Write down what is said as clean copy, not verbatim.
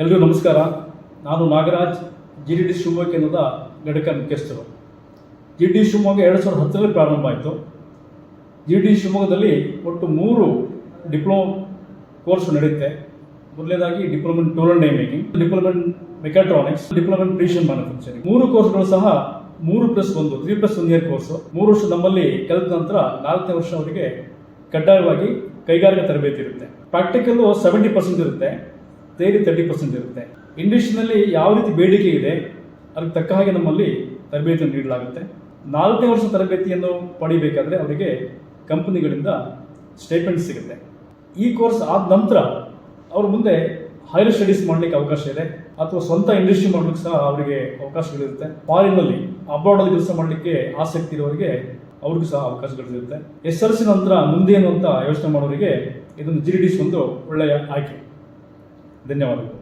ಎಲ್ಲರಿಗೂ ನಮಸ್ಕಾರ. ನಾನು ನಾಗರಾಜ್, GDD ಶಿವಮೊಗ್ಗ ಕೇಂದ್ರದ ಘಟಕ ಮುಖ್ಯಸ್ಥರು. GDD ಶಿವಮೊಗ್ಗ 2010ರಲ್ಲಿ ಪ್ರಾರಂಭ ಆಯಿತು. GDD ಶಿವಮೊಗ್ಗದಲ್ಲಿ ಒಟ್ಟು 3 ಡಿಪ್ಲೊಮಾ ಕೋರ್ಸ್ ನಡೆಯುತ್ತೆ. ಮೊದಲನೇದಾಗಿ diploma in tool and dye making, diploma in mechatronics, diploma in precision manufacturing. 3 ಕೋರ್ಸ್ಗಳು ಸಹ 3+1 3+1 ಇಯರ್ ಕೋರ್ಸು. 3 ವರ್ಷ ನಮ್ಮಲ್ಲಿ ಕಲಿತ ನಂತರ 4ನೇ ವರ್ಷ ಅವರಿಗೆ ಕಡ್ಡಾಯವಾಗಿ ಕೈಗಾರಿಕಾ ತರಬೇತಿ ಇರುತ್ತೆ. ಪ್ರಾಕ್ಟಿಕಲ್ಲು 70% ಇರುತ್ತೆ, ಥಿಯರಿ 30% ಇರುತ್ತೆ. ಇಂಡಸ್ಟ್ರಿನಲ್ಲಿ ಯಾವ ರೀತಿ ಬೇಡಿಕೆ ಇದೆ ಅದಕ್ಕೆ ತಕ್ಕ ಹಾಗೆ ನಮ್ಮಲ್ಲಿ ತರಬೇತಿಯನ್ನು ನೀಡಲಾಗುತ್ತೆ. 4ನೇ ವರ್ಷ ತರಬೇತಿಯನ್ನು ಪಡಿಬೇಕಾದ್ರೆ ಅವರಿಗೆ ಕಂಪನಿಗಳಿಂದ ಸ್ಟೈಪೆಂಡ್ ಸಿಗುತ್ತೆ. ಈ ಕೋರ್ಸ್ ಆದ ನಂತರ ಅವ್ರ ಮುಂದೆ ಹೈಯರ್ ಸ್ಟಡೀಸ್ ಮಾಡಲಿಕ್ಕೆ ಅವಕಾಶ ಇದೆ, ಅಥವಾ ಸ್ವಂತ ಇಂಡಸ್ಟ್ರಿ ಮಾಡಲಿಕ್ಕೆ ಸಹ ಅವರಿಗೆ ಅವಕಾಶಗಳಿರುತ್ತೆ. ಫಾರಿನ್ನಲ್ಲಿ ಅಬ್ರಾಡಲ್ಲಿ ಕೆಲಸ ಮಾಡಲಿಕ್ಕೆ ಆಸಕ್ತಿ ಇರೋರಿಗೆ ಅವ್ರಿಗೂ ಸಹ ಅವಕಾಶಗಳಿರುತ್ತೆ. SLC ನಂತರ ಮುಂದೆ ಏನು ಅಂತ ಯೋಚನೆ ಮಾಡೋರಿಗೆ ಇದೊಂದು GDD ಒಂದು ಒಳ್ಳೆಯ ಆಯ್ಕೆ. ಧನ್ಯವಾದಗಳು.